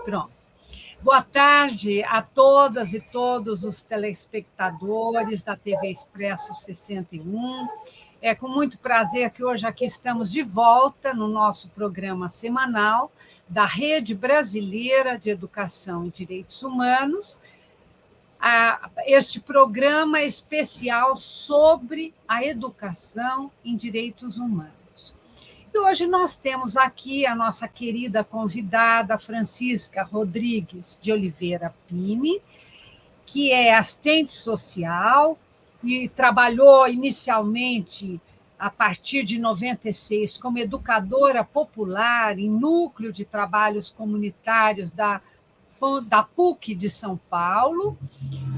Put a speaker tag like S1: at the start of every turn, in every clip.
S1: Pronto. Boa tarde a todas e todos os telespectadores da TV Expresso 61. É com muito prazer que hoje aqui estamos de volta no nosso programa semanal da Rede Brasileira de Educação e Direitos Humanos. Este programa é especial sobre a educação em direitos humanos. E hoje nós temos aqui a nossa querida convidada, Francisca Rodrigues de Oliveira Pini, que é assistente social e trabalhou inicialmente, a partir de 96, como educadora popular em núcleo de trabalhos comunitários da PUC de São Paulo,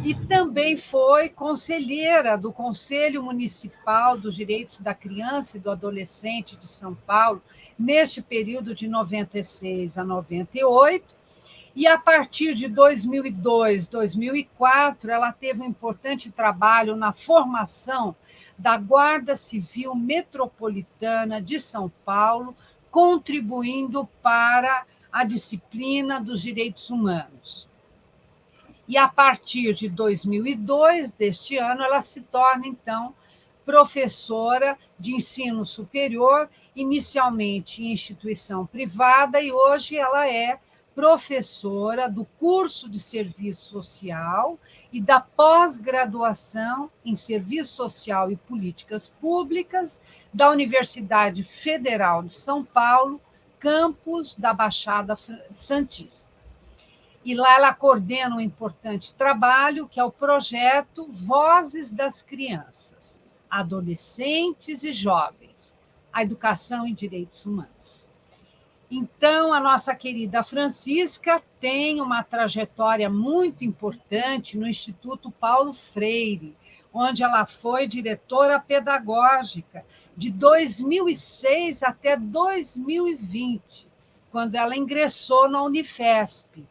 S1: e também foi conselheira do Conselho Municipal dos Direitos da Criança e do Adolescente de São Paulo, neste período de 96 a 98, e a partir de 2002, 2004, ela teve um importante trabalho na formação da Guarda Civil Metropolitana de São Paulo, contribuindo para a disciplina dos direitos humanos. E, a partir de 2002, deste ano, ela se torna, então, professora de ensino superior, inicialmente em instituição privada, e hoje ela é professora do curso de serviço social e da pós-graduação em serviço social e políticas públicas da Universidade Federal de São Paulo, campus da Baixada Santista. E lá ela coordena um importante trabalho, que é o projeto Vozes das Crianças, Adolescentes e Jovens, a Educação em Direitos Humanos. Então, a nossa querida Francisca tem uma trajetória muito importante no Instituto Paulo Freire, onde ela foi diretora pedagógica de 2006 até 2020, quando ela ingressou na Unifesp.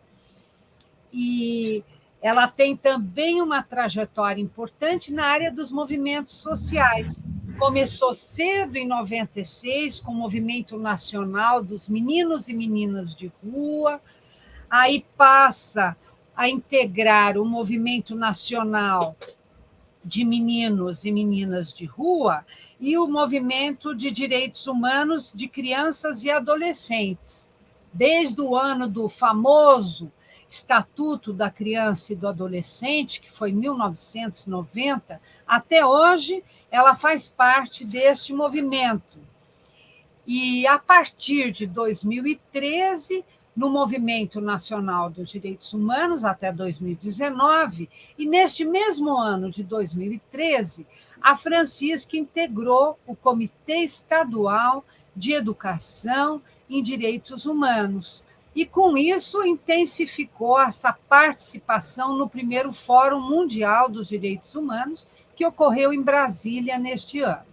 S1: E ela tem também uma trajetória importante na área dos movimentos sociais. Começou cedo, em 96, com o Movimento Nacional dos Meninos e Meninas de Rua, aí passa a integrar o Movimento Nacional de Meninos e Meninas de Rua e o Movimento de Direitos Humanos de Crianças e Adolescentes. Desde o ano do famoso Estatuto da Criança e do Adolescente, que foi em 1990, até hoje ela faz parte deste movimento. E, a partir de 2013, no Movimento Nacional dos Direitos Humanos, até 2019, e neste mesmo ano de 2013, a Francisca integrou o Comitê Estadual de Educação em Direitos Humanos, e, com isso, intensificou essa participação no primeiro Fórum Mundial dos Direitos Humanos, que ocorreu em Brasília neste ano.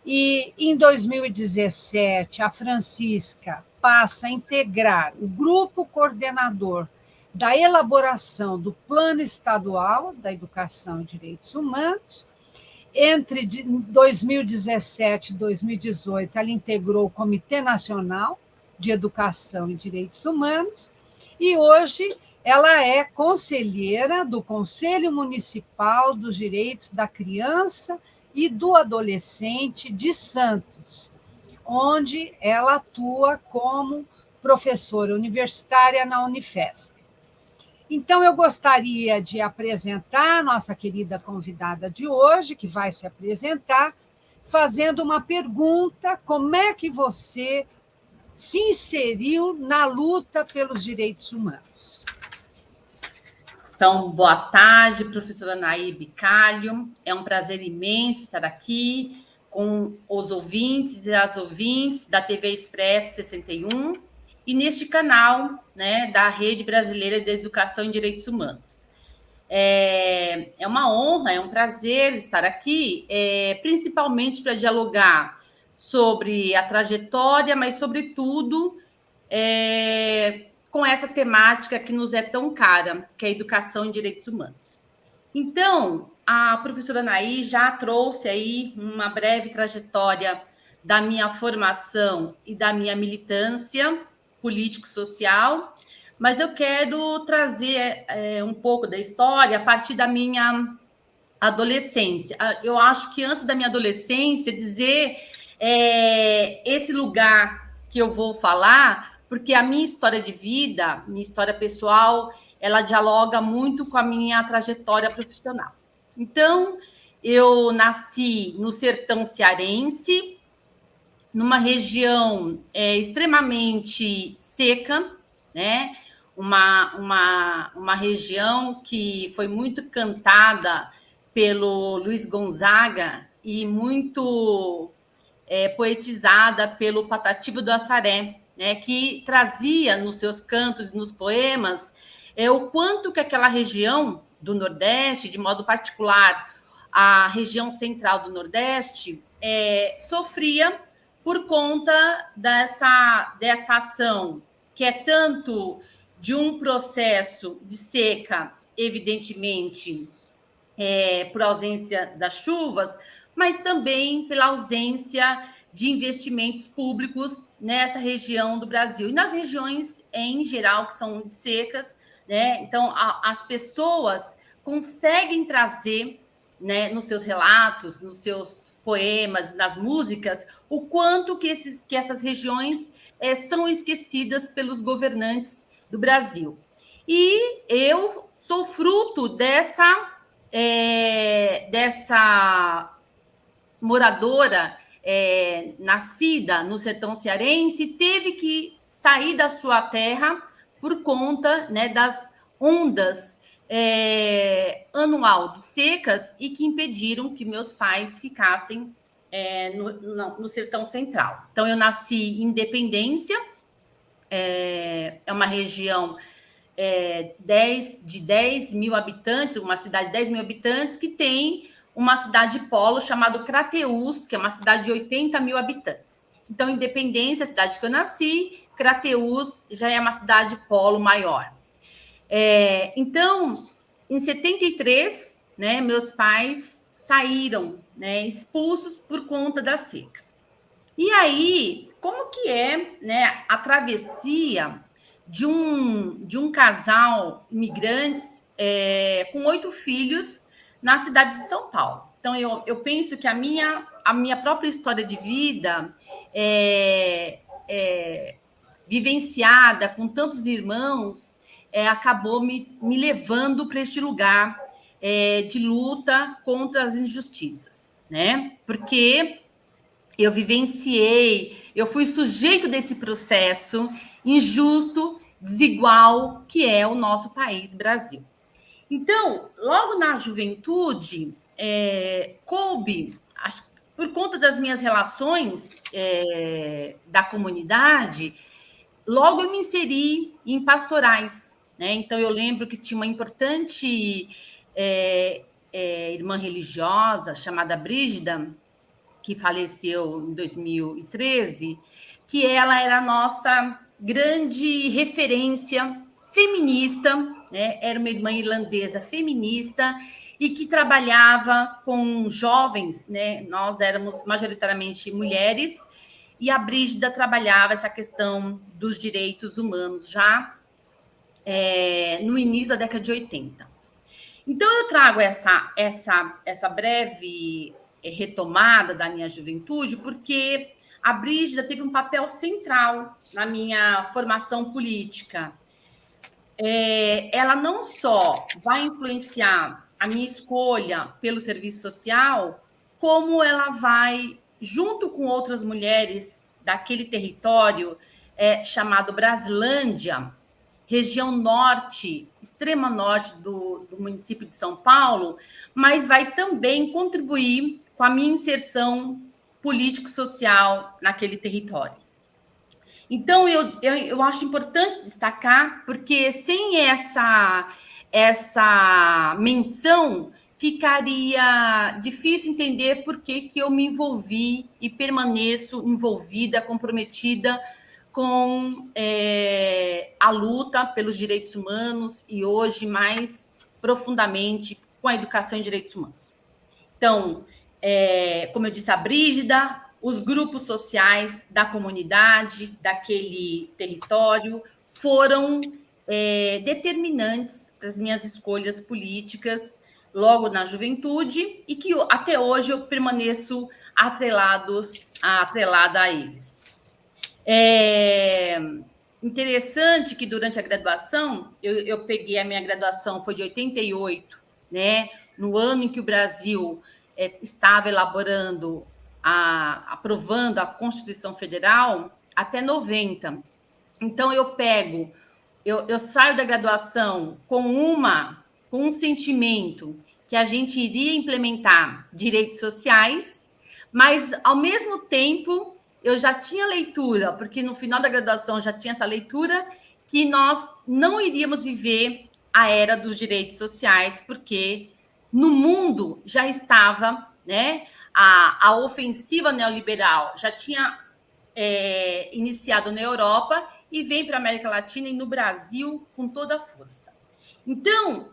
S1: E, em 2017, a Francisca passa a integrar o grupo coordenador da elaboração do Plano Estadual da Educação e Direitos Humanos. Entre 2017 e 2018, ela integrou o Comitê Nacional de Educação e Direitos Humanos, e hoje ela é conselheira do Conselho Municipal dos Direitos da Criança e do Adolescente de Santos, onde ela atua como professora universitária na Unifesp. Então, eu gostaria de apresentar a nossa querida convidada de hoje, que vai se apresentar, fazendo uma pergunta: como é que você se inseriu na luta pelos direitos humanos?
S2: Então, boa tarde, professora Anaíbe Calho. É um prazer imenso estar aqui com os ouvintes e as ouvintes da TV Expresso 61 e neste canal, né, da Rede Brasileira de Educação em Direitos Humanos. É uma honra, é um prazer estar aqui, principalmente para dialogar sobre a trajetória, mas, sobretudo, com essa temática que nos é tão cara, que é a educação em direitos humanos. Então, a professora Anaí já trouxe aí uma breve trajetória da minha formação e da minha militância, político-social, mas eu quero trazer um pouco da história a partir da minha adolescência. Eu acho que antes da minha adolescência, dizer esse lugar que eu vou falar, porque a minha história de vida, minha história pessoal, ela dialoga muito com a minha trajetória profissional. Então, eu nasci no sertão cearense, numa região extremamente seca, né? Uma região que foi muito cantada pelo Luiz Gonzaga e muito poetizada pelo Patativa do Assaré, né? Que trazia nos seus cantos, nos poemas, o quanto que aquela região do Nordeste, de modo particular, a região central do Nordeste, sofria por conta dessa ação, que é tanto de um processo de seca, evidentemente, por ausência das chuvas, mas também pela ausência de investimentos públicos nessa região do Brasil. E nas regiões, em geral, que são secas, né? Então, as pessoas conseguem trazer, né, nos seus relatos, nos seus poemas, nas músicas, o quanto que essas regiões são esquecidas pelos governantes do Brasil. E eu sou fruto dessa moradora nascida no sertão cearense, teve que sair da sua terra por conta, né, das ondas anual de secas e que impediram que meus pais ficassem no sertão central. Então, eu nasci em Independência, é uma região de 10 mil habitantes, uma cidade de 10 mil habitantes, que tem uma cidade polo chamada Crateús, que é uma cidade de 80 mil habitantes. Então, Independência, a cidade que eu nasci, Crateús já é uma cidade polo maior. Então, em 73, né, meus pais saíram, né, expulsos por conta da seca. E aí, como que né, a travessia de um casal imigrantes com 8 filhos na cidade de São Paulo? Então, eu penso que a minha própria história de vida vivenciada com tantos irmãos acabou me levando para este lugar de luta contra as injustiças, né? Porque eu vivenciei, eu fui sujeito desse processo injusto, desigual, que é o nosso país, Brasil. Então, logo na juventude, coube, por conta das minhas relações da comunidade, logo eu me inseri em pastorais, né? Então, eu lembro que tinha uma importante irmã religiosa chamada Brígida, que faleceu em 2013, que ela era a nossa grande referência feminista, né? Era uma irmã irlandesa feminista e que trabalhava com jovens, né? Nós éramos majoritariamente mulheres, e a Brígida trabalhava essa questão dos direitos humanos já no início da década de 80. Então, eu trago essa breve retomada da minha juventude, porque a Brígida teve um papel central na minha formação política. Ela não só vai influenciar a minha escolha pelo serviço social, como ela vai, junto com outras mulheres daquele território chamado Braslândia, região norte, extrema norte do município de São Paulo, mas vai também contribuir com a minha inserção político-social naquele território. Então, eu acho importante destacar, porque sem essa menção, ficaria difícil entender por que eu me envolvi e permaneço envolvida, comprometida com a luta pelos direitos humanos e hoje mais profundamente com a educação em direitos humanos. Então, como eu disse, a Brígida, os grupos sociais da comunidade, daquele território, foram determinantes para as minhas escolhas políticas logo na juventude e que até hoje eu permaneço atrelada a eles. Interessante que durante a graduação, eu peguei a minha graduação, foi de 88, né? No ano em que o Brasil estava aprovando a Constituição Federal, até 90. Então, eu saio da graduação com um sentimento que a gente iria implementar direitos sociais, mas, ao mesmo tempo, eu já tinha leitura, porque no final da graduação já tinha essa leitura, que nós não iríamos viver a era dos direitos sociais, porque no mundo já estava, né, a ofensiva neoliberal já tinha iniciado na Europa e vem para a América Latina e no Brasil com toda a força. Então,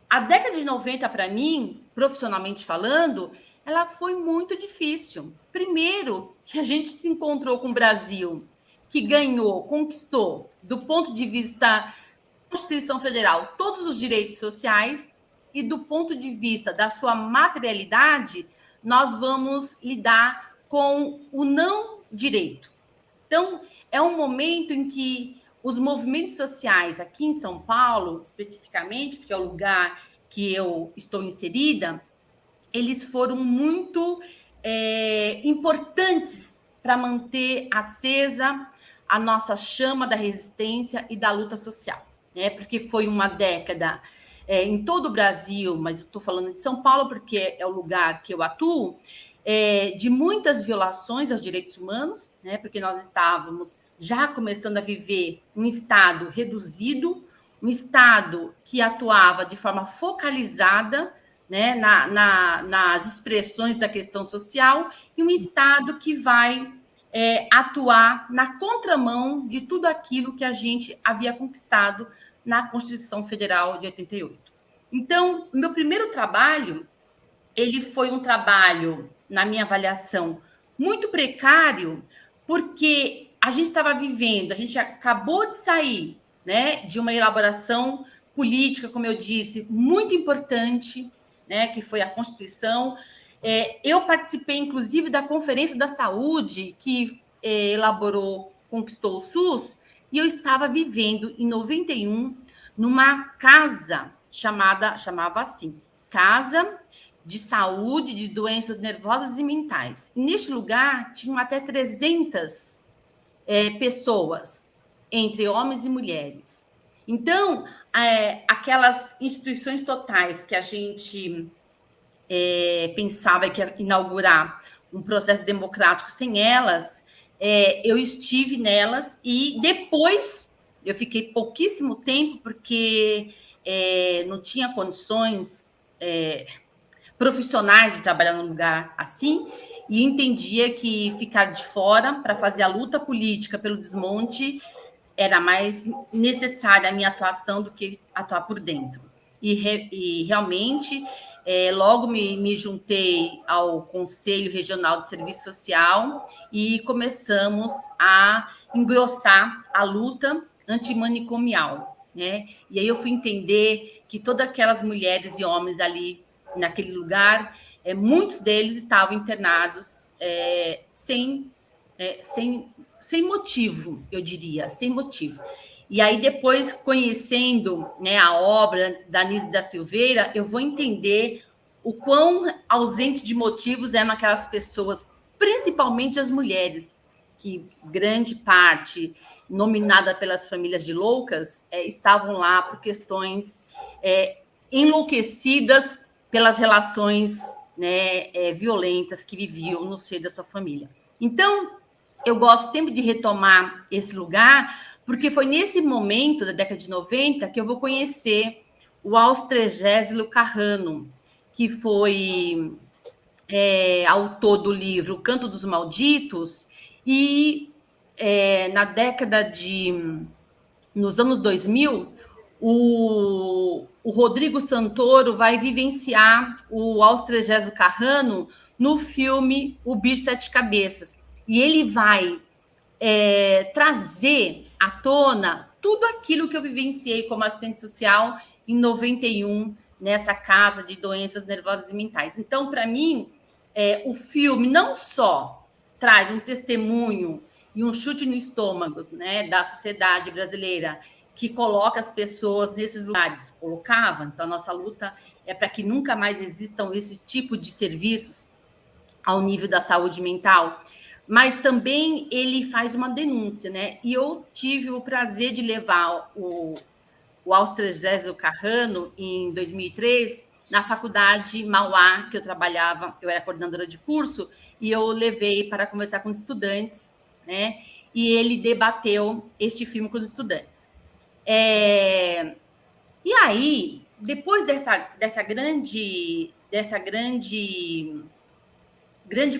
S2: a década de 90, para mim, profissionalmente falando, ela foi muito difícil. Primeiro, que a gente se encontrou com o Brasil, que ganhou, conquistou, do ponto de vista da Constituição Federal, todos os direitos sociais, e do ponto de vista da sua materialidade, nós vamos lidar com o não direito. Então, é um momento em que os movimentos sociais aqui em São Paulo, especificamente, porque é o lugar que eu estou inserida, eles foram muito importantes para manter acesa a nossa chama da resistência e da luta social, né? Porque foi uma década em todo o Brasil, mas estou falando de São Paulo porque é o lugar que eu atuo, de muitas violações aos direitos humanos, né? Porque nós estávamos já começando a viver um Estado reduzido, um Estado que atuava de forma focalizada, né, nas expressões da questão social, e um Estado que vai atuar na contramão de tudo aquilo que a gente havia conquistado na Constituição Federal de 88. Então, o meu primeiro trabalho, ele foi um trabalho, na minha avaliação, muito precário, porque a gente estava vivendo, a gente acabou de sair, né, de uma elaboração política, como eu disse, muito importante, né, que foi a Constituição. Eu participei, inclusive, da Conferência da Saúde, que conquistou o SUS, e eu estava vivendo, em 91, numa casa chamava assim, Casa de Saúde de Doenças Nervosas e Mentais. E neste lugar, tinham até 300 pessoas, entre homens e mulheres. Então, aquelas instituições totais que a gente pensava que ia inaugurar um processo democrático sem elas, eu estive nelas e depois eu fiquei pouquíssimo tempo porque não tinha condições profissionais de trabalhar num lugar assim, e entendia que ficar de fora para fazer a luta política pelo desmonte era mais necessária a minha atuação do que atuar por dentro. E realmente, logo me juntei ao Conselho Regional de Serviço Social e começamos a engrossar a luta antimanicomial, né? E aí eu fui entender que todas aquelas mulheres e homens ali naquele lugar, muitos deles estavam internados sem motivo, eu diria, sem motivo. E aí, depois, conhecendo, né, a obra da Anísio da Silveira, eu vou entender o quão ausente de motivos eram aquelas pessoas, principalmente as mulheres, que grande parte, nominada pelas famílias de loucas, estavam lá por questões enlouquecidas pelas relações, né, violentas que viviam no seio da sua família. Então, eu gosto sempre de retomar esse lugar, porque foi nesse momento da década de 90 que eu vou conhecer o Austrégésilo Carrano, que foi autor do livro O Canto dos Malditos, e nos anos 2000, o Rodrigo Santoro vai vivenciar o Austregésio Carrano no filme O Bicho de Sete Cabeças. E ele vai trazer à tona tudo aquilo que eu vivenciei como assistente social em 91, nessa casa de doenças nervosas e mentais. Então, para mim, o filme não só traz um testemunho e um chute no estômago, né, da sociedade brasileira, que coloca as pessoas nesses lugares, colocava, então a nossa luta é para que nunca mais existam esse tipo de serviços ao nível da saúde mental, mas também ele faz uma denúncia, né? E eu tive o prazer de levar o Austregésio Carrano em 2003 na faculdade Mauá, que eu trabalhava, eu era coordenadora de curso, e eu levei para conversar com os estudantes, né? E ele debateu este filme com os estudantes. E aí, depois dessa grande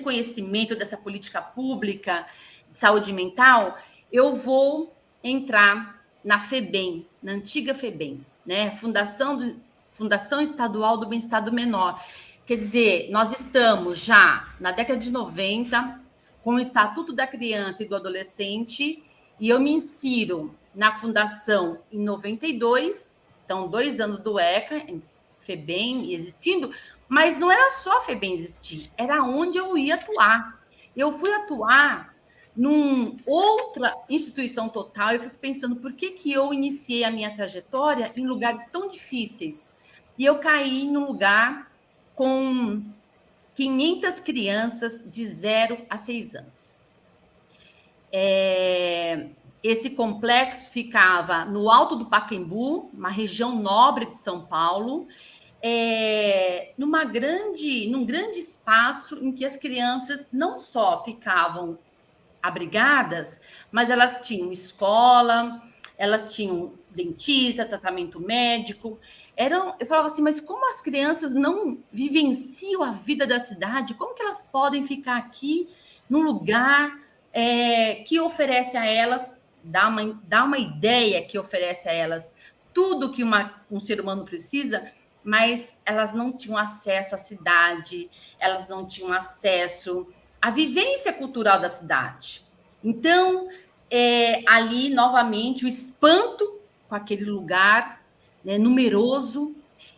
S2: conhecimento dessa política pública de saúde mental, eu vou entrar na FEBEM, na antiga FEBEM, né? Fundação Estadual do Bem-Estar do Menor. Quer dizer, nós estamos já na década de 90, com o Estatuto da Criança e do Adolescente, e eu me insiro na fundação em 92, então 2 anos do ECA, FEBEM existindo, mas não era só a FEBEM existir, era onde eu ia atuar. Eu fui atuar numa outra instituição total, eu fico pensando por que eu iniciei a minha trajetória em lugares tão difíceis. E eu caí num lugar com 500 crianças de 0 a 6 anos. Esse complexo ficava no Alto do Pacaembu, uma região nobre de São Paulo, num grande espaço em que as crianças não só ficavam abrigadas, mas elas tinham escola, elas tinham dentista, tratamento médico. Eu falava assim, mas como as crianças não vivenciam a vida da cidade? Como que elas podem ficar aqui num lugar que oferece a elas, dá uma ideia que oferece a elas tudo que um ser humano precisa, mas elas não tinham acesso à cidade, elas não tinham acesso à vivência cultural da cidade. Então, ali, novamente, o espanto com aquele lugar, né, numeroso,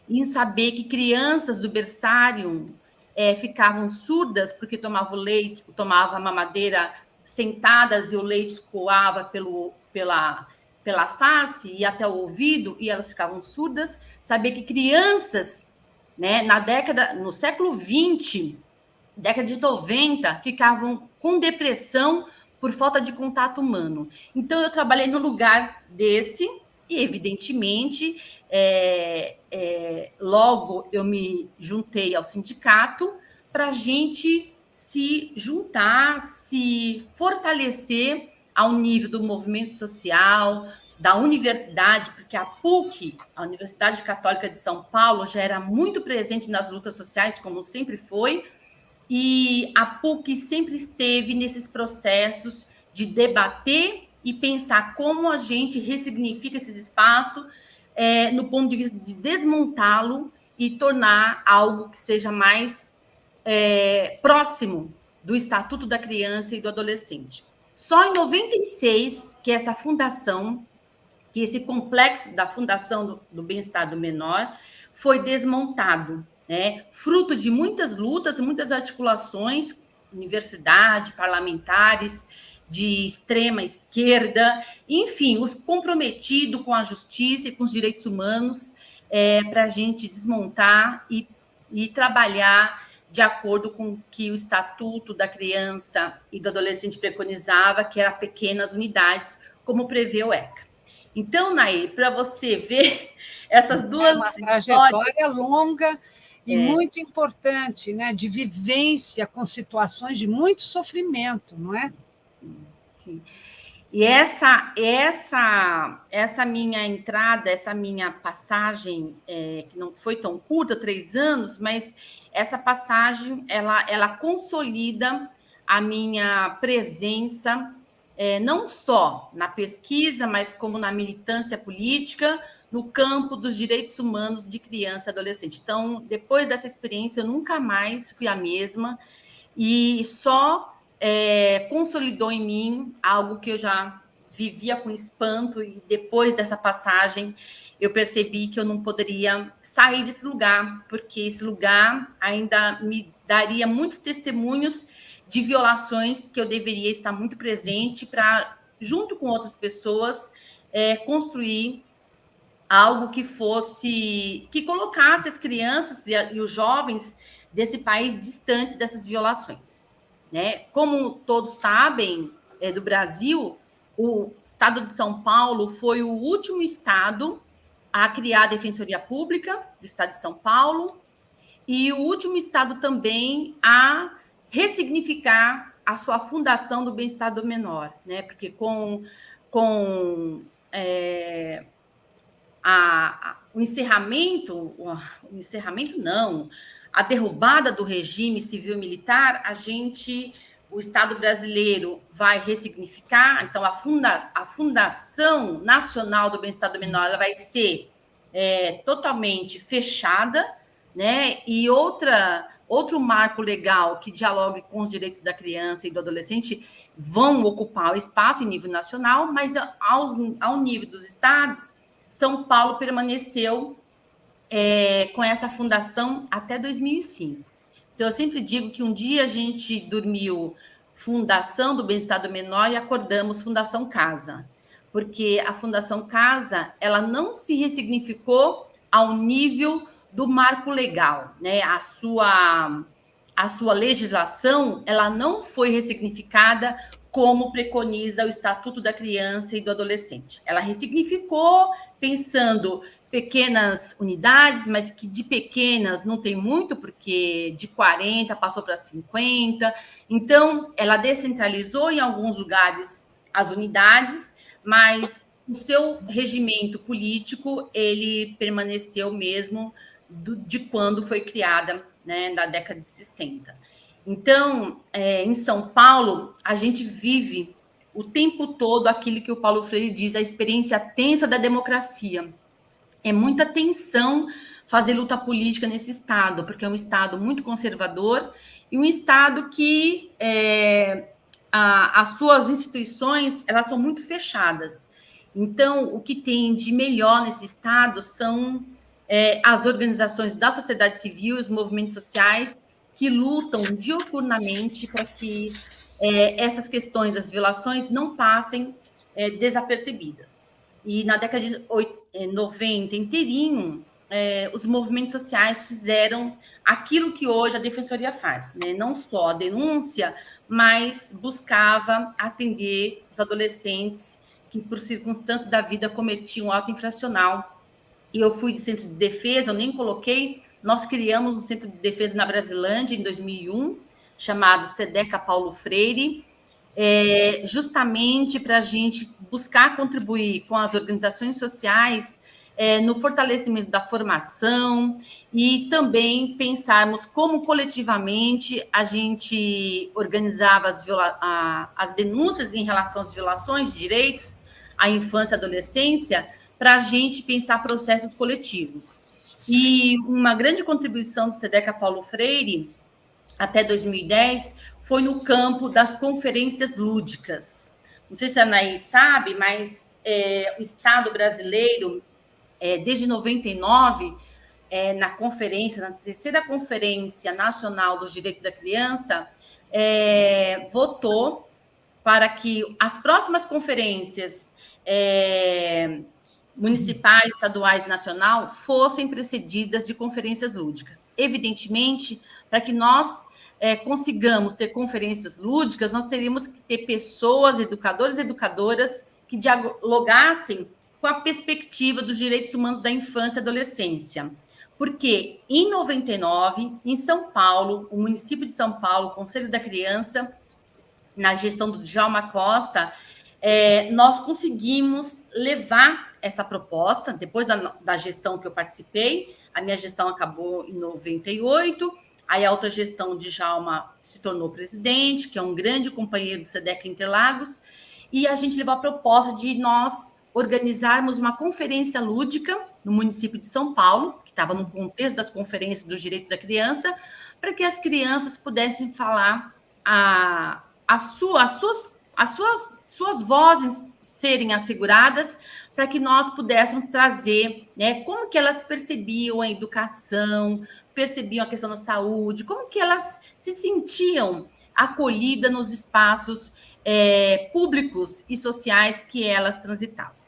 S2: em saber que crianças do berçário ficavam surdas porque tomavam leite, tomavam a mamadeira sentadas e o leite escoava pela face e até o ouvido, e elas ficavam surdas. Saber que crianças, né, no século XX, década de 90, ficavam com depressão por falta de contato humano. Então, eu trabalhei no lugar desse, e, evidentemente, logo eu me juntei ao sindicato para a gente se juntar, se fortalecer ao nível do movimento social, da universidade, porque a PUC, a Universidade Católica de São Paulo, já era muito presente nas lutas sociais, como sempre foi, e a PUC sempre esteve nesses processos de debater e pensar como a gente ressignifica esses espaços no ponto de vista de desmontá-lo e tornar algo que seja mais próximo do Estatuto da Criança e do Adolescente. Só em 96 que essa fundação, que esse complexo da Fundação do Bem-Estar do Menor foi desmontado, né? Fruto de muitas lutas, muitas articulações, universidade, parlamentares de extrema esquerda, enfim, os comprometidos com a justiça e com os direitos humanos para a gente desmontar e trabalhar de acordo com o que o Estatuto da Criança e do Adolescente preconizava, que era pequenas unidades, como prevê o ECA. Então, Nair, para você ver essas duas
S1: uma trajetória longa e muito importante, né, de vivência com situações de muito sofrimento, não é?
S2: Sim. E essa minha entrada, essa minha passagem, que não foi tão curta, 3 anos, mas essa passagem, ela consolida a minha presença não só na pesquisa, mas como na militância política, no campo dos direitos humanos de criança e adolescente. Então, depois dessa experiência, eu nunca mais fui a mesma e só consolidou em mim algo que eu já vivia com espanto, e depois dessa passagem eu percebi que eu não poderia sair desse lugar, porque esse lugar ainda me daria muitos testemunhos de violações que eu deveria estar muito presente para, junto com outras pessoas, construir algo que colocasse as crianças e os jovens desse país distantes dessas violações, né? Como todos sabem, do Brasil, o estado de São Paulo foi o último estado a criar a Defensoria Pública do estado de São Paulo e o último estado também a ressignificar a sua fundação do bem-estar do menor, né? Porque com o encerramento não, a derrubada do regime civil-militar, o Estado brasileiro vai ressignificar, então a Fundação Nacional do Bem-Estar do Menor ela vai ser totalmente fechada, né? E outro marco legal que dialogue com os direitos da criança e do adolescente vão ocupar o espaço em nível nacional, mas ao nível dos estados, São Paulo permaneceu com essa fundação até 2005. Então, eu sempre digo que um dia a gente dormiu Fundação do Bem-Estar do Menor e acordamos Fundação Casa, porque a Fundação Casa ela não se ressignificou ao nível do marco legal, né? A sua legislação ela não foi ressignificada como preconiza o Estatuto da Criança e do Adolescente. Ela ressignificou pensando pequenas unidades, mas que de pequenas não tem muito, porque de 40 passou para 50. Então, ela descentralizou em alguns lugares as unidades, mas o seu regimento político, ele permaneceu mesmo de quando foi criada, né, na década de 60. Então, em São Paulo, a gente vive o tempo todo aquilo que o Paulo Freire diz, a experiência tensa da democracia. É muita tensão fazer luta política nesse estado, porque é um estado muito conservador e um estado que as suas instituições elas são muito fechadas. Então, o que tem de melhor nesse estado são as organizações da sociedade civil, os movimentos sociais, que lutam diuturnamente para que essas questões, as violações, não passem desapercebidas. E na década de 90, inteirinho, os movimentos sociais fizeram aquilo que hoje a Defensoria faz, né? Não só a denúncia, mas buscava atender os adolescentes que, por circunstâncias da vida, cometiam ato infracional. E eu fui de centro de defesa, eu nem coloquei, nós criamos um centro de defesa na Brasilândia em 2001, chamado SEDECA Paulo Freire, justamente para a gente buscar contribuir com as organizações sociais no fortalecimento da formação e também pensarmos como coletivamente a gente organizava as denúncias em relação às violações de direitos à infância e adolescência, para a gente pensar processos coletivos. E uma grande contribuição do SEDECA Paulo Freire, até 2010, foi no campo das conferências lúdicas. Não sei se a Anaí sabe, mas o Estado brasileiro, desde 99, na terceira Conferência Nacional dos Direitos da Criança, votou para que as próximas conferências municipais, estaduais e nacional fossem precedidas de conferências lúdicas. Evidentemente, para que nós consigamos ter conferências lúdicas, nós teríamos que ter pessoas, educadores e educadoras, que dialogassem com a perspectiva dos direitos humanos da infância e adolescência. Porque, em 99, em São Paulo, o município de São Paulo, o Conselho da Criança, na gestão do Djalma Costa, nós conseguimos levar essa proposta, depois da gestão que eu participei, a minha gestão acabou em 98, aí a outra gestão de Djalma se tornou presidente, que é um grande companheiro do SEDECA Interlagos, e a gente levou a proposta de nós organizarmos uma conferência lúdica no município de São Paulo, que estava no contexto das conferências dos direitos da criança, para que as crianças pudessem falar as suas vozes serem asseguradas, para que nós pudéssemos trazer, né, como que elas percebiam a educação, percebiam a questão da saúde, como que elas se sentiam acolhidas nos espaços públicos e sociais que elas transitavam.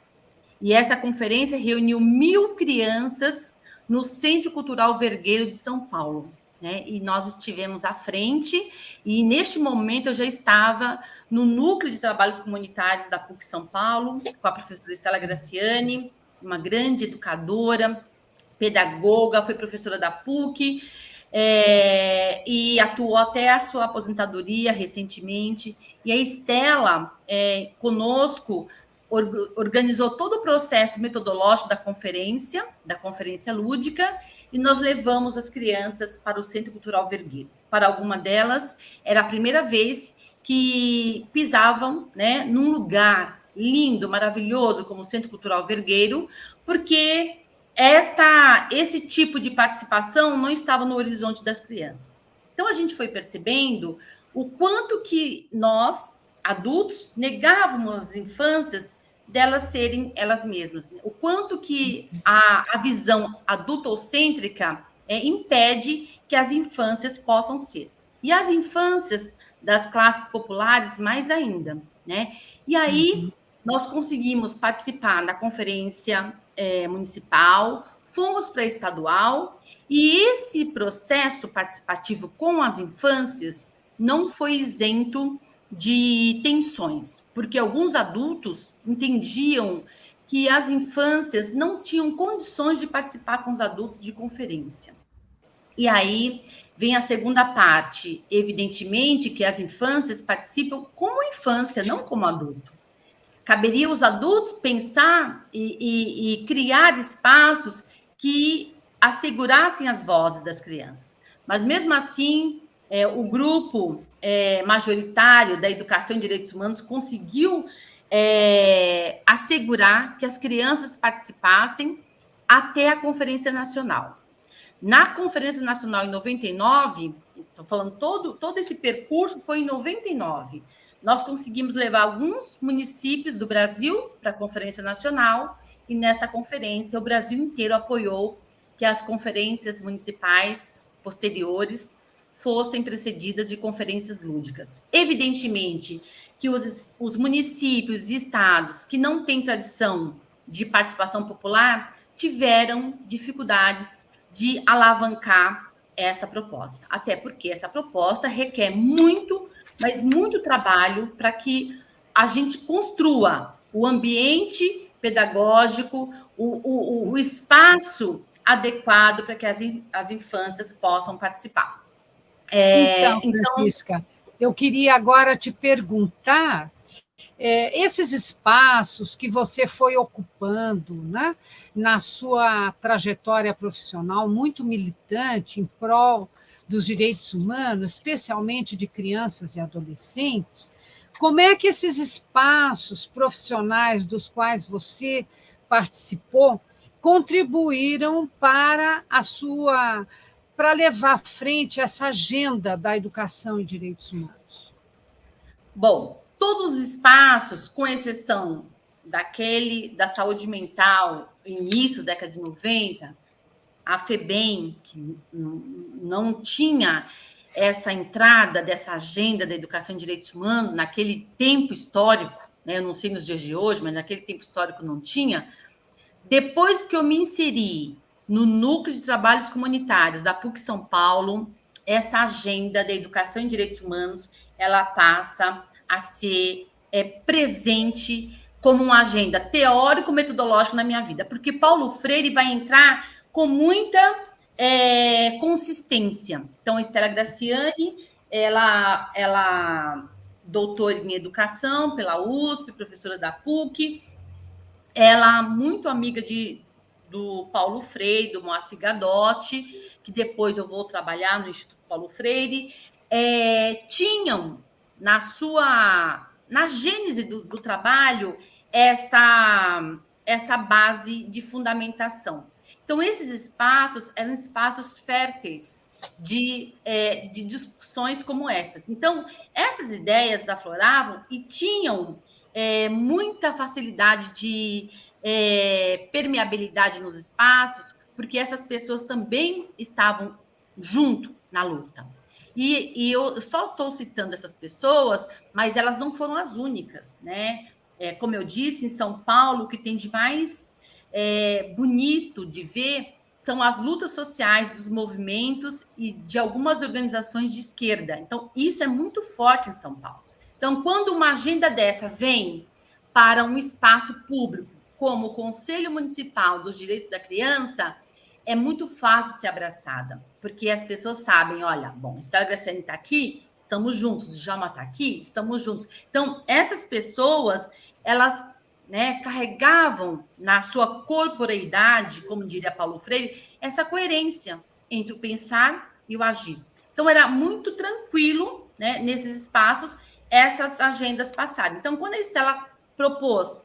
S2: E essa conferência reuniu 1.000 crianças no Centro Cultural Vergueiro de São Paulo, né? E nós estivemos à frente, e neste momento eu já estava no Núcleo de Trabalhos Comunitários da PUC São Paulo, com a professora Estela Graciani, uma grande educadora, pedagoga, foi professora da PUC, e atuou até a sua aposentadoria recentemente. E a Estela, conosco, organizou todo o processo metodológico da conferência lúdica, e nós levamos as crianças para o Centro Cultural Vergueiro. Para alguma delas, era a primeira vez que pisavam, né, num lugar lindo, maravilhoso, como o Centro Cultural Vergueiro, porque esse tipo de participação não estava no horizonte das crianças. Então, a gente foi percebendo o quanto que nós, adultos, negávamos às infâncias delas serem elas mesmas. O quanto que a visão adultocêntrica impede que as infâncias possam ser. E as infâncias das classes populares, mais ainda, né? E aí, nós conseguimos participar da conferência municipal, fomos para a estadual, e esse processo participativo com as infâncias não foi isento de tensões, porque alguns adultos entendiam que as infâncias não tinham condições de participar com os adultos de conferência. E aí vem a segunda parte. Evidentemente que as infâncias participam como infância, não como adulto. Caberia aos adultos pensar e criar espaços que assegurassem as vozes das crianças. Mas, mesmo assim, o grupo majoritário da Educação e Direitos Humanos conseguiu assegurar que as crianças participassem até a Conferência Nacional. Na Conferência Nacional, em 99, estou falando todo esse percurso foi em 99, nós conseguimos levar alguns municípios do Brasil para a Conferência Nacional, e nessa conferência o Brasil inteiro apoiou que as conferências municipais posteriores fossem precedidas de conferências lúdicas. Evidentemente que os municípios e estados que não têm tradição de participação popular tiveram dificuldades de alavancar essa proposta, até porque essa proposta requer muito, mas muito trabalho para que a gente construa o ambiente pedagógico, o espaço adequado para que as infâncias possam participar.
S1: Então, Francisca, eu queria agora te perguntar, esses espaços que você foi ocupando, né, na sua trajetória profissional muito militante em prol dos direitos humanos, especialmente de crianças e adolescentes, como é que esses espaços profissionais dos quais você participou contribuíram para levar à frente essa agenda da educação e direitos humanos?
S2: Bom, todos os espaços, com exceção da saúde mental, início da década de 90, a FEBEM, que não tinha essa entrada dessa agenda da educação em direitos humanos, naquele tempo histórico, né? Eu não sei nos dias de hoje, mas naquele tempo histórico não tinha. Depois que eu me inseri no Núcleo de Trabalhos Comunitários da PUC São Paulo, essa agenda da educação em direitos humanos, ela passa a ser presente como uma agenda teórico-metodológica na minha vida, porque Paulo Freire vai entrar com muita consistência. Então, a Estela Graciani, ela doutora em educação pela USP, professora da PUC, ela muito amiga do Paulo Freire, do Moacir Gadotti, que depois eu vou trabalhar no Instituto Paulo Freire, tinham na sua na gênese do trabalho essa base de fundamentação. Então, esses espaços eram espaços férteis de discussões como essas. Então, essas ideias afloravam e tinham muita facilidade de permeabilidade nos espaços, porque essas pessoas também estavam junto na luta. E eu só estou citando essas pessoas, mas elas não foram as únicas, né? Como eu disse, em São Paulo, o que tem de mais bonito de ver são as lutas sociais dos movimentos e de algumas organizações de esquerda. Então, isso é muito forte em São Paulo. Então, quando uma agenda dessa vem para um espaço público, como o Conselho Municipal dos Direitos da Criança, é muito fácil ser abraçada, porque as pessoas sabem, olha, bom, Estela Graciane está aqui, estamos juntos, Djalma está aqui, estamos juntos. Então, essas pessoas, elas carregavam na sua corporeidade, como diria Paulo Freire, essa coerência entre o pensar e o agir. Então, era muito tranquilo, né, nesses espaços, essas agendas passarem. Então, quando a Estela propôs,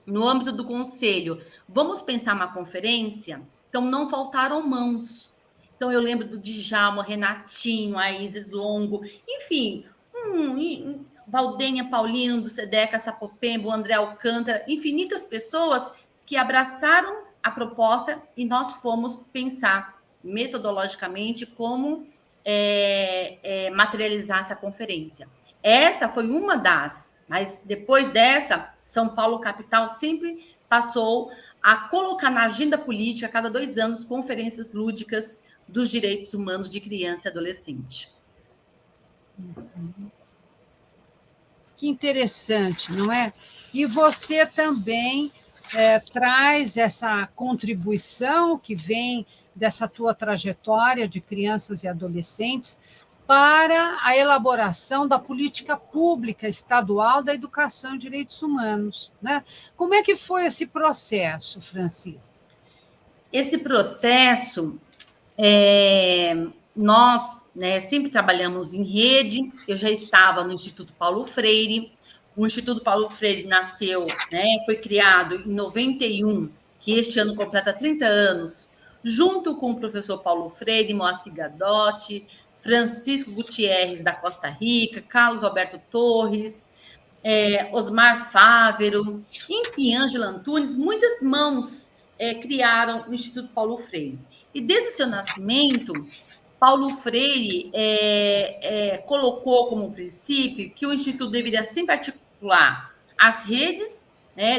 S2: no âmbito do conselho, vamos pensar uma conferência, então não faltaram mãos. Então, eu lembro do Djalma, Renatinho, a Isis Longo, enfim, Valdênia Paulino, do Sedeca Sapopemba, o André Alcântara, infinitas pessoas que abraçaram a proposta e nós fomos pensar metodologicamente como materializar essa conferência. Essa foi uma das, mas depois dessa, São Paulo capital sempre passou a colocar na agenda política, a cada 2 anos, conferências lúdicas dos direitos humanos de criança e adolescente.
S1: Que interessante, não é? E você também traz essa contribuição que vem dessa tua trajetória de crianças e adolescentes para a elaboração da política pública estadual da educação e direitos humanos, né? Como é que foi esse processo, Francisca?
S2: Esse processo, nós sempre trabalhamos em rede. Eu já estava no Instituto Paulo Freire. O Instituto Paulo Freire nasceu, foi criado em 91, que este ano completa 30 anos, junto com o professor Paulo Freire, Moacir Gadotti, Francisco Gutierrez, da Costa Rica, Carlos Alberto Torres, Osmar Fávero, enfim, Ângela Antunes, muitas mãos criaram o Instituto Paulo Freire. E desde o seu nascimento, Paulo Freire colocou como princípio que o Instituto deveria sempre articular as redes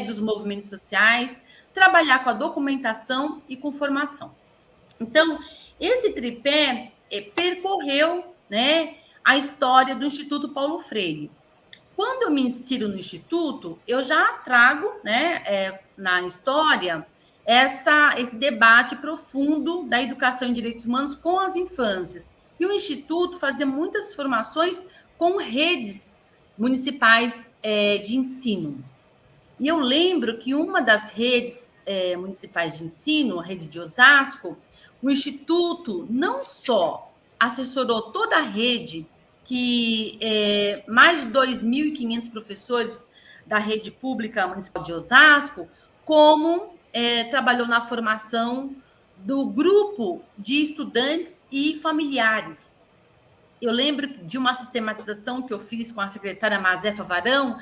S2: dos movimentos sociais, trabalhar com a documentação e com formação. Então, esse tripé percorreu a história do Instituto Paulo Freire. Quando eu me insiro no Instituto, eu já trago na história esse debate profundo da educação em direitos humanos com as infâncias. E o Instituto fazia muitas formações com redes municipais de ensino. E eu lembro que uma das redes municipais de ensino, a rede de Osasco, o Instituto não só assessorou toda a rede, que mais de 2.500 professores da rede pública municipal de Osasco, como trabalhou na formação do grupo de estudantes e familiares. Eu lembro de uma sistematização que eu fiz com a secretária Mazefa Varão.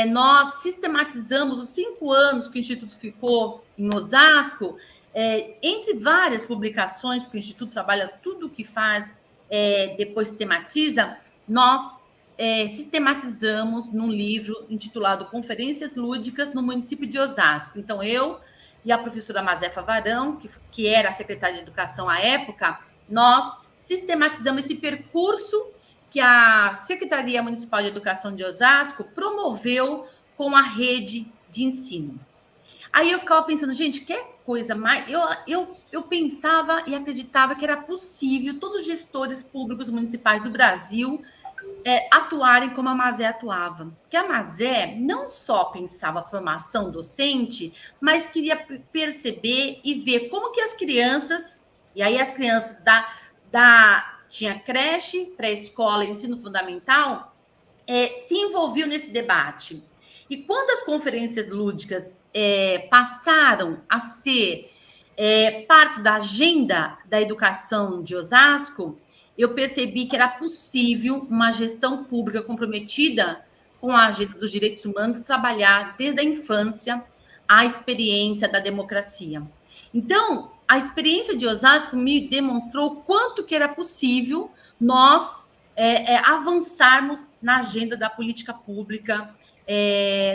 S2: Nós sistematizamos os 5 anos que o Instituto ficou em Osasco, entre várias publicações, porque o Instituto trabalha tudo o que faz, depois sistematiza. Nós sistematizamos num livro intitulado Conferências Lúdicas no município de Osasco. Então, eu e a professora Mazefa Varão, que era a secretária de Educação à época, nós sistematizamos esse percurso que a Secretaria Municipal de Educação de Osasco promoveu com a rede de ensino. Aí eu ficava pensando, gente, que coisa mais... Eu pensava e acreditava que era possível todos os gestores públicos municipais do Brasil atuarem como a Mazé atuava. Porque a Mazé não só pensava a formação docente, mas queria perceber e ver como que as crianças... E aí as crianças tinha creche, pré-escola e ensino fundamental, se envolveu nesse debate. E quando as conferências lúdicas passaram a ser parte da agenda da educação de Osasco, eu percebi que era possível uma gestão pública comprometida com a agenda dos direitos humanos trabalhar desde a infância a experiência da democracia. Então, a experiência de Osasco me demonstrou quanto que era possível nós avançarmos na agenda da política pública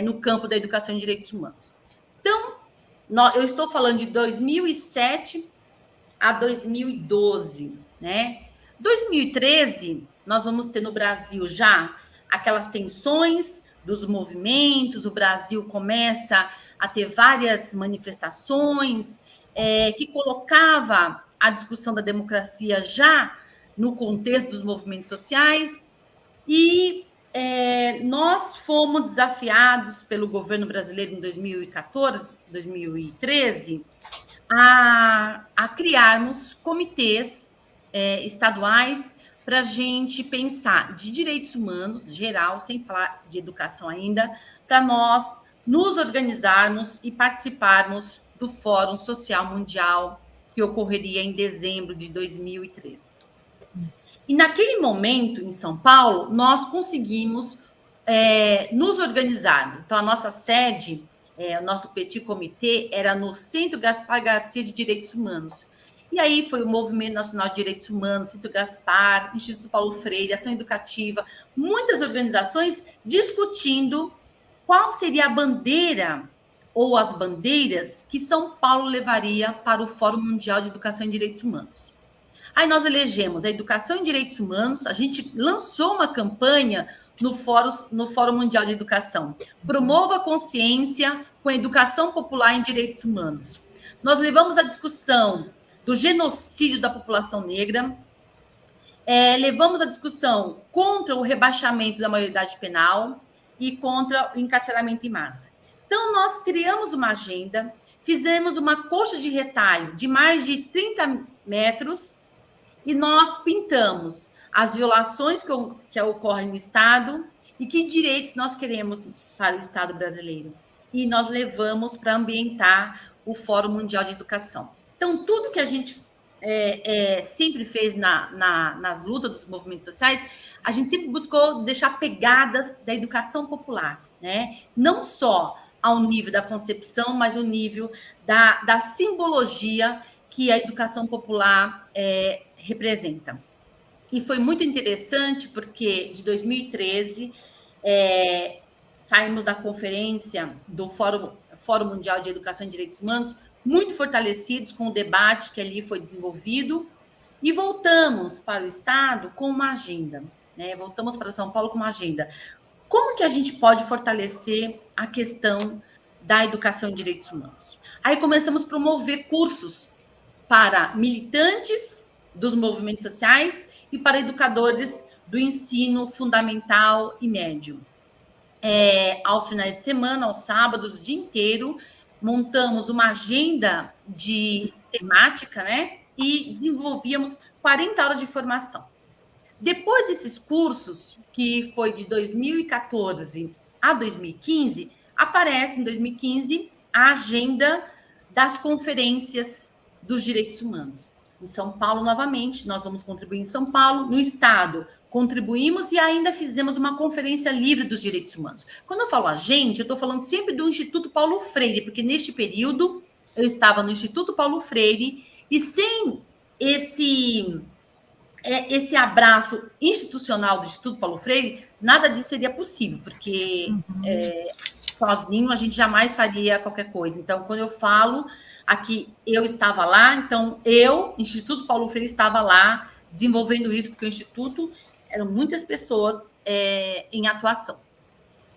S2: no campo da educação e direitos humanos. Então, eu estou falando de 2007 a 2012, né? 2013, nós vamos ter no Brasil já aquelas tensões dos movimentos, o Brasil começa a ter várias manifestações que colocava a discussão da democracia já no contexto dos movimentos sociais, e nós fomos desafiados pelo governo brasileiro em 2014, 2013, a criarmos comitês estaduais para a gente pensar de direitos humanos, geral, sem falar de educação ainda, para nós nos organizarmos e participarmos do Fórum Social Mundial, que ocorreria em dezembro de 2013. E naquele momento, em São Paulo, nós conseguimos nos organizarmos. Então, a nossa sede, o nosso petit comitê, era no Centro Gaspar Garcia de Direitos Humanos. E aí foi o Movimento Nacional de Direitos Humanos, Centro Gaspar, Instituto Paulo Freire, Ação Educativa, muitas organizações discutindo qual seria a bandeira ou as bandeiras que São Paulo levaria para o Fórum Mundial de Educação e Direitos Humanos. Aí nós elegemos a Educação e Direitos Humanos, a gente lançou uma campanha no Fórum Mundial de Educação. Promova a consciência com a educação popular em direitos humanos. Nós levamos a discussão do genocídio da população negra, levamos a discussão contra o rebaixamento da maioridade penal e contra o encarceramento em massa. Então, nós criamos uma agenda, fizemos uma coxa de retalho de mais de 30 metros e nós pintamos as violações que ocorrem no Estado e que direitos nós queremos para o Estado brasileiro. E nós levamos para ambientar o Fórum Mundial de Educação. Então, tudo que a gente sempre fez nas lutas dos movimentos sociais, a gente sempre buscou deixar pegadas da educação popular, né? Não só ao nível da concepção, mas ao nível da simbologia que a educação popular representa. E foi muito interessante porque, de 2013, saímos da conferência do Fórum Mundial de Educação e Direitos Humanos muito fortalecidos com o debate que ali foi desenvolvido e voltamos para o Estado com uma agenda, né? Voltamos para São Paulo com uma agenda. Como que a gente pode fortalecer a questão da educação e direitos humanos? Aí começamos a promover cursos para militantes dos movimentos sociais e para educadores do ensino fundamental e médio. Aos finais de semana, aos sábados, o dia inteiro, montamos uma agenda de temática, né? E desenvolvíamos 40 horas de formação. Depois desses cursos, que foi de 2014 a 2015, aparece em 2015 a agenda das conferências dos direitos humanos. Em São Paulo, novamente, nós vamos contribuir em São Paulo. No Estado, contribuímos e ainda fizemos uma conferência livre dos direitos humanos. Quando eu falo a gente, eu estou falando sempre do Instituto Paulo Freire, porque neste período eu estava no Instituto Paulo Freire e sem esse abraço institucional do Instituto Paulo Freire, nada disso seria possível, porque sozinho a gente jamais faria qualquer coisa. Então, quando eu falo aqui, eu estava lá, então Instituto Paulo Freire, estava lá desenvolvendo isso, porque o Instituto eram muitas pessoas em atuação.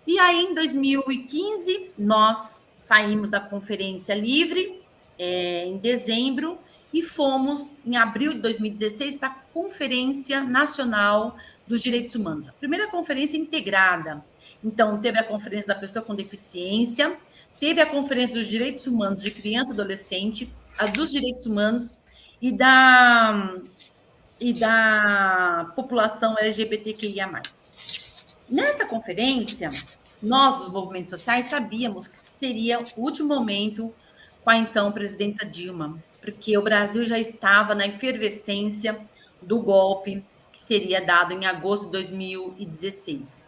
S2: E aí, em 2015, nós saímos da Conferência Livre, em dezembro, e fomos, em abril de 2016, para a Conferência Nacional dos Direitos Humanos. A primeira conferência integrada. Então, teve a Conferência da Pessoa com Deficiência, teve a Conferência dos Direitos Humanos de Criança e Adolescente, a dos Direitos Humanos e da população LGBTQIA+. Nessa conferência, nós, dos movimentos sociais, sabíamos que seria o último momento com a então presidenta Dilma, porque o Brasil já estava na efervescência do golpe que seria dado em agosto de 2016.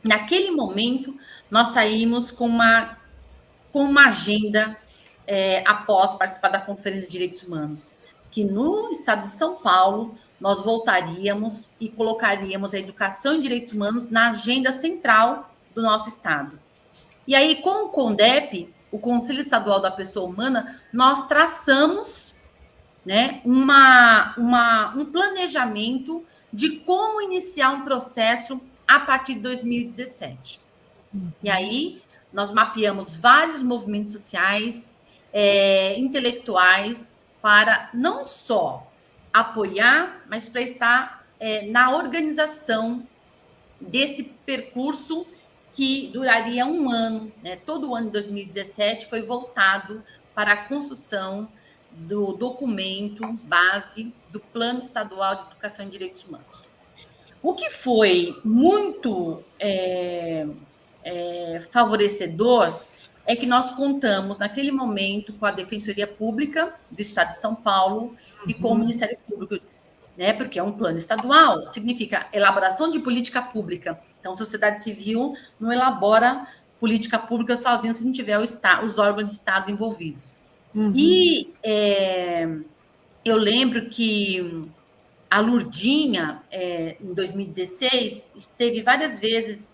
S2: Naquele momento, nós saímos com uma agenda, após participar da Conferência de Direitos Humanos, que no estado de São Paulo nós voltaríamos e colocaríamos a educação em direitos humanos na agenda central do nosso estado. E aí, com o CONDEP, o Conselho Estadual da Pessoa Humana, nós traçamos, né, um planejamento de como iniciar um processo a partir de 2017. E aí, nós mapeamos vários movimentos sociais, intelectuais, para não só apoiar, mas para estar na organização desse percurso que duraria um ano, né? Todo o ano de 2017 foi voltado para a construção do documento base do Plano Estadual de Educação e Direitos Humanos. O que foi muito favorecedor é que nós contamos, naquele momento, com a Defensoria Pública do Estado de São Paulo e com o Ministério Público, né? Porque é um plano estadual, significa elaboração de política pública. Então, a sociedade civil não elabora política pública sozinha se não tiver os órgãos de Estado envolvidos. E eu lembro que a Lurdinha, em 2016, esteve várias vezes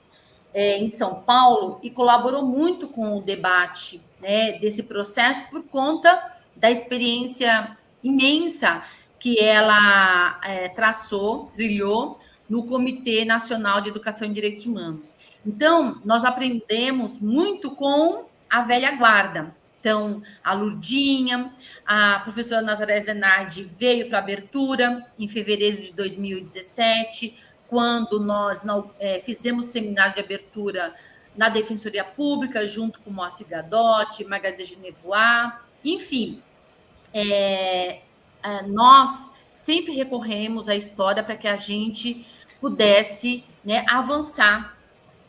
S2: em São Paulo e colaborou muito com o debate, né, desse processo por conta da experiência imensa que ela trilhou no Comitê Nacional de Educação e Direitos Humanos. Então, nós aprendemos muito com a velha guarda. Então, a Lurdinha, a professora Nazaré Zenardi veio para a abertura em fevereiro de 2017, quando nós fizemos seminário de abertura na Defensoria Pública, junto com Moacir Gadotti, Margarida Genevois, enfim, nós sempre recorremos à história para que a gente pudesse, né, avançar,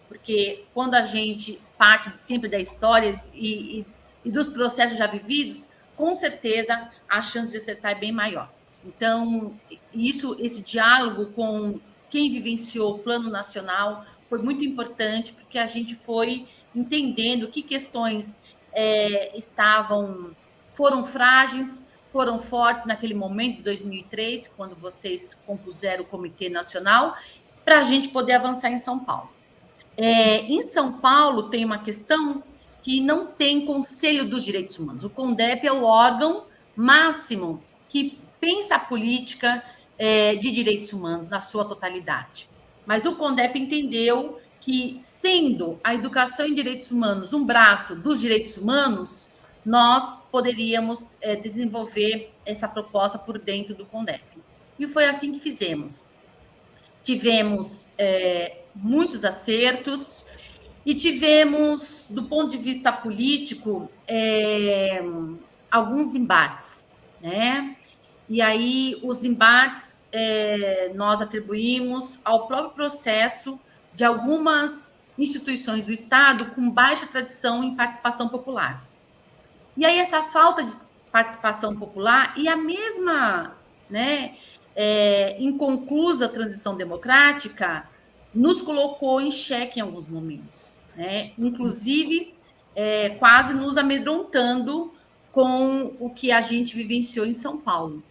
S2: porque quando a gente parte sempre da história e dos processos já vividos, com certeza a chance de acertar é bem maior. Então, esse diálogo com quem vivenciou o Plano Nacional foi muito importante, porque a gente foi entendendo que questões foram frágeis, foram fortes naquele momento, de 2003, quando vocês compuseram o Comitê Nacional, para a gente poder avançar em São Paulo. Em São Paulo tem uma questão que não tem Conselho dos Direitos Humanos. O CONDEP é o órgão máximo que pensa a política de direitos humanos na sua totalidade. Mas o CONDEP entendeu que, sendo a educação em direitos humanos um braço dos direitos humanos, nós poderíamos desenvolver essa proposta por dentro do CONDEP. E foi assim que fizemos. Tivemos muitos acertos e tivemos, do ponto de vista político, alguns embates, né? E aí, os embates nós atribuímos ao próprio processo de algumas instituições do Estado com baixa tradição em participação popular. E aí, essa falta de participação popular e a mesma, né, inconclusa transição democrática nos colocou em xeque em alguns momentos, né? Inclusive, quase nos amedrontando com o que a gente vivenciou em São Paulo.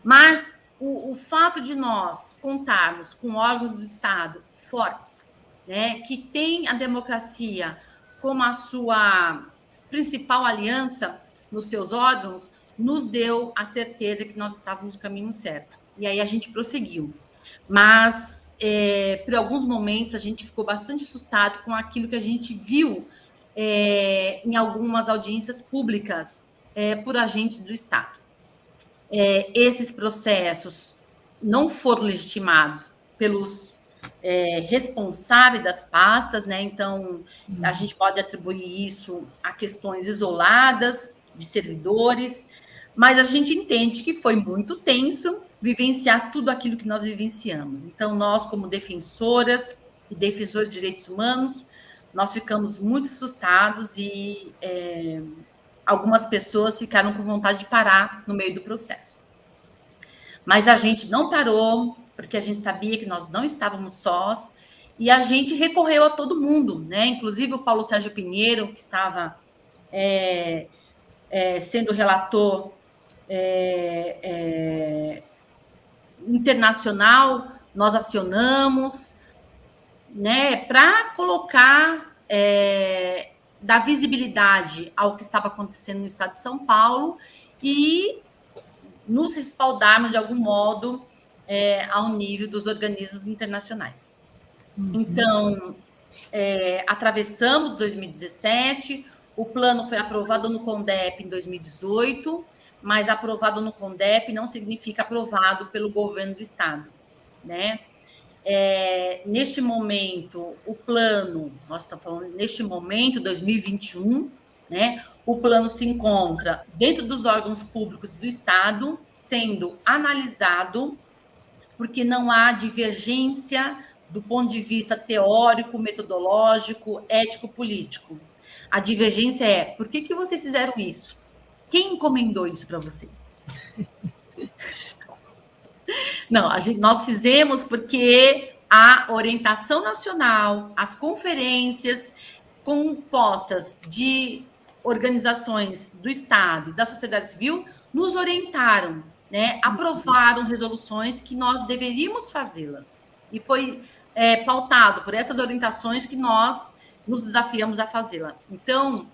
S2: Mas o fato de nós contarmos com órgãos do Estado fortes, né, que têm a democracia como a sua principal aliança nos seus órgãos, nos deu a certeza que nós estávamos no caminho certo. E aí a gente prosseguiu. Mas, por alguns momentos, a gente ficou bastante assustado com aquilo que a gente viu em algumas audiências públicas por agentes do Estado. Esses processos não foram legitimados pelos responsáveis das pastas, né? Então, a gente pode atribuir isso a questões isoladas de servidores, mas a gente entende que foi muito tenso vivenciar tudo aquilo que nós vivenciamos. Então, nós, como defensoras, e defensores de direitos humanos, nós ficamos muito assustados e algumas pessoas ficaram com vontade de parar no meio do processo. Mas a gente não parou, porque a gente sabia que nós não estávamos sós, e a gente recorreu a todo mundo, né? Inclusive o Paulo Sérgio Pinheiro, que estava sendo relator internacional, nós acionamos, né, para colocar, dar visibilidade ao que estava acontecendo no estado de São Paulo e nos respaldarmos de algum modo ao nível dos organismos internacionais. Então, atravessamos 2017, o plano foi aprovado no CONDEP em 2018, mas aprovado no CONDEP não significa aprovado pelo governo do estado, né? Neste momento, o plano, nós estamos falando neste momento, 2021, né? O plano se encontra dentro dos órgãos públicos do estado, sendo analisado, porque não há divergência do ponto de vista teórico, metodológico, ético-político. A divergência é, por que vocês fizeram isso? Quem encomendou isso para vocês? Não, nós fizemos porque a orientação nacional, as conferências compostas de organizações do Estado e da sociedade civil nos orientaram, né? Aprovaram resoluções que nós deveríamos fazê-las. E foi pautado por essas orientações que nós nos desafiamos a fazê-la. Então,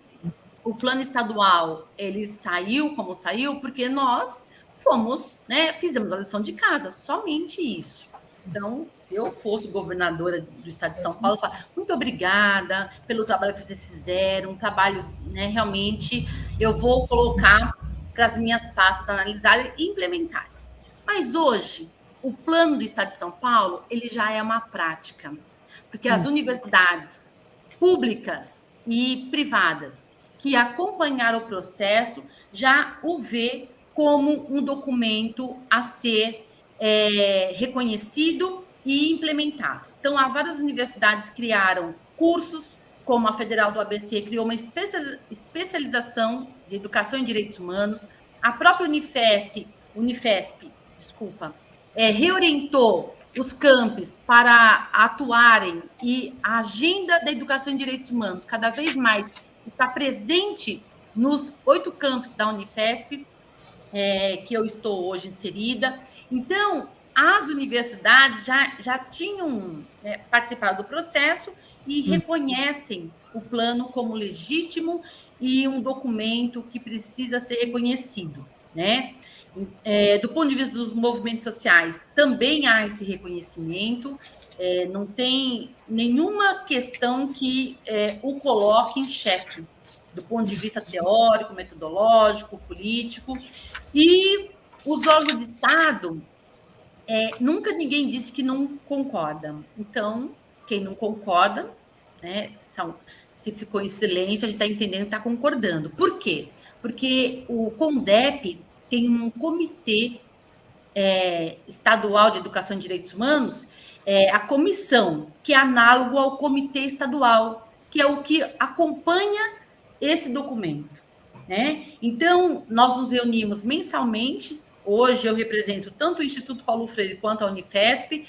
S2: o plano estadual, ele saiu como saiu, porque nós fomos, né, fizemos a lição de casa, somente isso. Então, se eu fosse governadora do estado de São Paulo, eu falo, muito obrigada pelo trabalho que vocês fizeram, um trabalho, né, realmente, eu vou colocar para as minhas pastas analisarem e implementarem. Mas hoje, o plano do estado de São Paulo, ele já é uma prática, porque as universidades públicas e privadas que acompanharam o processo já o vê como um documento a ser reconhecido e implementado. Então, há várias universidades que criaram cursos, como a Federal do ABC criou uma especialização de educação em direitos humanos, a própria Unifesp, reorientou os campos para atuarem e a agenda da educação em direitos humanos cada vez mais está presente nos 8 campos da Unifesp, que eu estou hoje inserida. Então, as universidades já tinham participado do processo e reconhecem o plano como legítimo e um documento que precisa ser reconhecido, né? Do ponto de vista dos movimentos sociais, também há esse reconhecimento, não tem nenhuma questão que o coloque em xeque, do ponto de vista teórico, metodológico, político, e os órgãos de Estado, nunca ninguém disse que não concorda. Então, quem não concorda, né, se ficou em silêncio, a gente está entendendo que está concordando. Por quê? Porque o CONDEP tem um comitê estadual de educação e direitos humanos, a comissão, que é análogo ao comitê estadual, que é o que acompanha esse documento, né? Então, nós nos reunimos mensalmente. Hoje eu represento tanto o Instituto Paulo Freire quanto a Unifesp,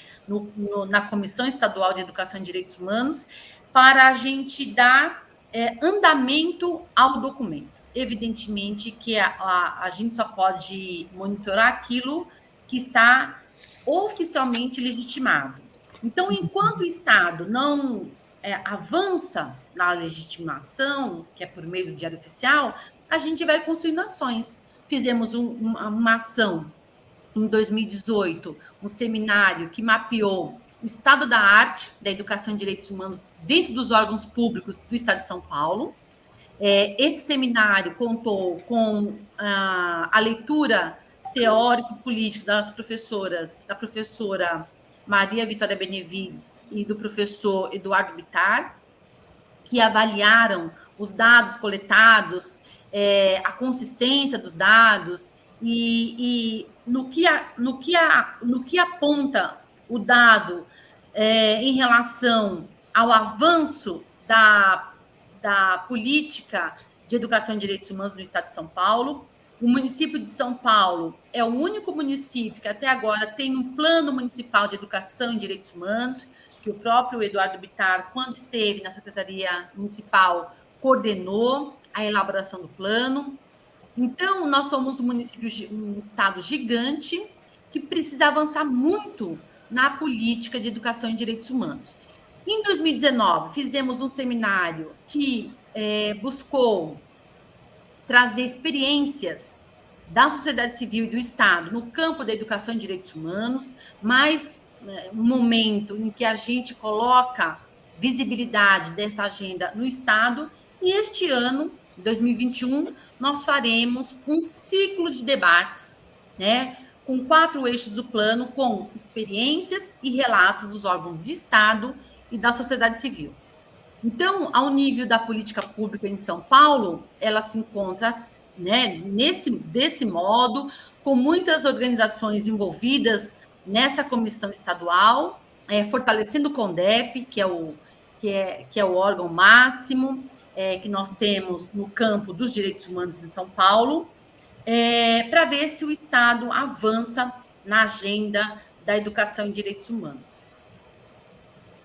S2: na Comissão Estadual de Educação e Direitos Humanos, para a gente dar andamento ao documento. Evidentemente que a gente só pode monitorar aquilo que está oficialmente legitimado. Então, enquanto o Estado não avança na legitimação, que é por meio do Diário Oficial, a gente vai construindo ações. Fizemos uma ação em 2018, um seminário que mapeou o estado da arte, da educação e direitos humanos dentro dos órgãos públicos do estado de São Paulo. Esse seminário contou com a leitura teórico-política da professora Maria Vitória Benevides e do professor Eduardo Bittar, que avaliaram os dados coletados, a consistência dos dados e no que aponta o dado em relação ao avanço da política de educação e direitos humanos no estado de São Paulo. O município de São Paulo é o único município que até agora tem um plano municipal de educação e direitos humanos, que o próprio Eduardo Bittar, quando esteve na Secretaria Municipal, coordenou a elaboração do plano. Então, nós somos um estado gigante que precisa avançar muito na política de educação e direitos humanos. Em 2019, fizemos um seminário que buscou trazer experiências da sociedade civil e do Estado no campo da educação e direitos humanos, mais um momento em que a gente coloca visibilidade dessa agenda no Estado, e este ano, 2021, nós faremos um ciclo de debates, né, com 4 eixos do plano, com experiências e relatos dos órgãos de Estado e da sociedade civil. Então, ao nível da política pública em São Paulo, ela se encontra, né, desse modo, com muitas organizações envolvidas nessa comissão estadual, fortalecendo o CONDEP, que é o órgão máximo que nós temos no campo dos direitos humanos em São Paulo, para ver se o Estado avança na agenda da educação e direitos humanos.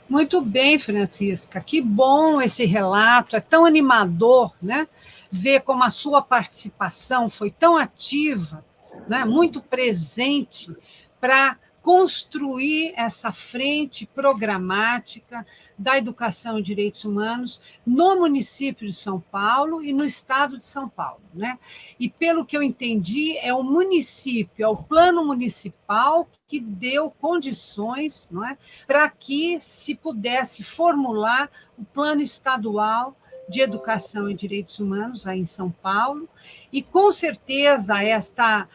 S1: Muito bem, Francisca, que bom esse relato, é tão animador, né? Ver como a sua participação foi tão ativa, né? Muito presente para construir essa frente programática da educação e direitos humanos no município de São Paulo e no estado de São Paulo, né? E pelo que eu entendi, é o município, é o plano municipal que deu condições, não é, para que se pudesse formular o plano estadual de educação e direitos humanos aí em São Paulo, e com certeza esta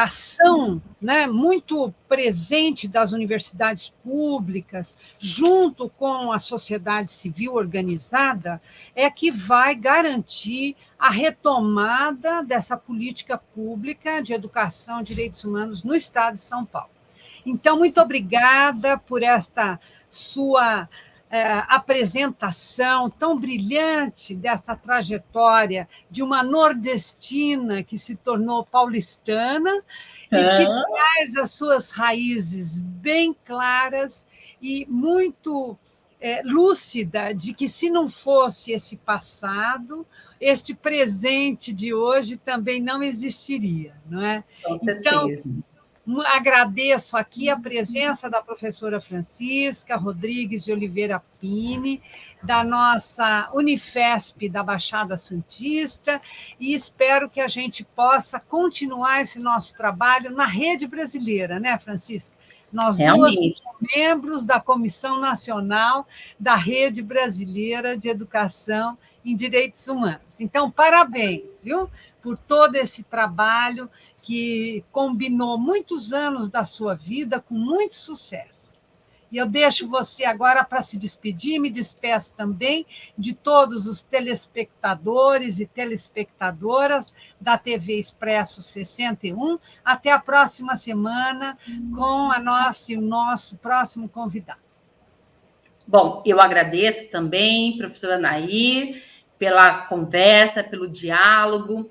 S1: ação, né, muito presente das universidades públicas, junto com a sociedade civil organizada, é que vai garantir a retomada dessa política pública de educação e direitos humanos no estado de São Paulo. Então, muito obrigada por esta sua apresentação tão brilhante dessa trajetória de uma nordestina que se tornou paulistana e que traz as suas raízes bem claras e muito lúcida de que, se não fosse esse passado, este presente de hoje também não existiria, não é?
S2: Com certeza.
S1: Então, agradeço aqui a presença da professora Francisca Rodrigues de Oliveira Pini, da nossa Unifesp da Baixada Santista, e espero que a gente possa continuar esse nosso trabalho na rede brasileira, né, Francisca? Nós duas somos membros da Comissão Nacional da Rede Brasileira de Educação em Direitos Humanos. Então, parabéns, viu, por todo esse trabalho que combinou muitos anos da sua vida com muito sucesso. E eu deixo você agora para se despedir, me despeço também de todos os telespectadores e telespectadoras da TV Expresso 61. Até a próxima semana com o nosso próximo convidado.
S2: Bom, eu agradeço também, professora Nair, pela conversa, pelo diálogo,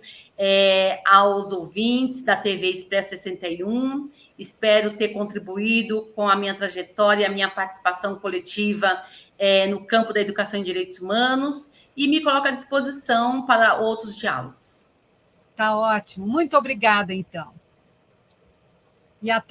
S2: aos ouvintes da TV Expresso 61. Espero ter contribuído com a minha trajetória, a minha participação coletiva no campo da educação e direitos humanos, e me coloco à disposição para outros diálogos.
S1: Tá ótimo. Muito obrigada, então. E até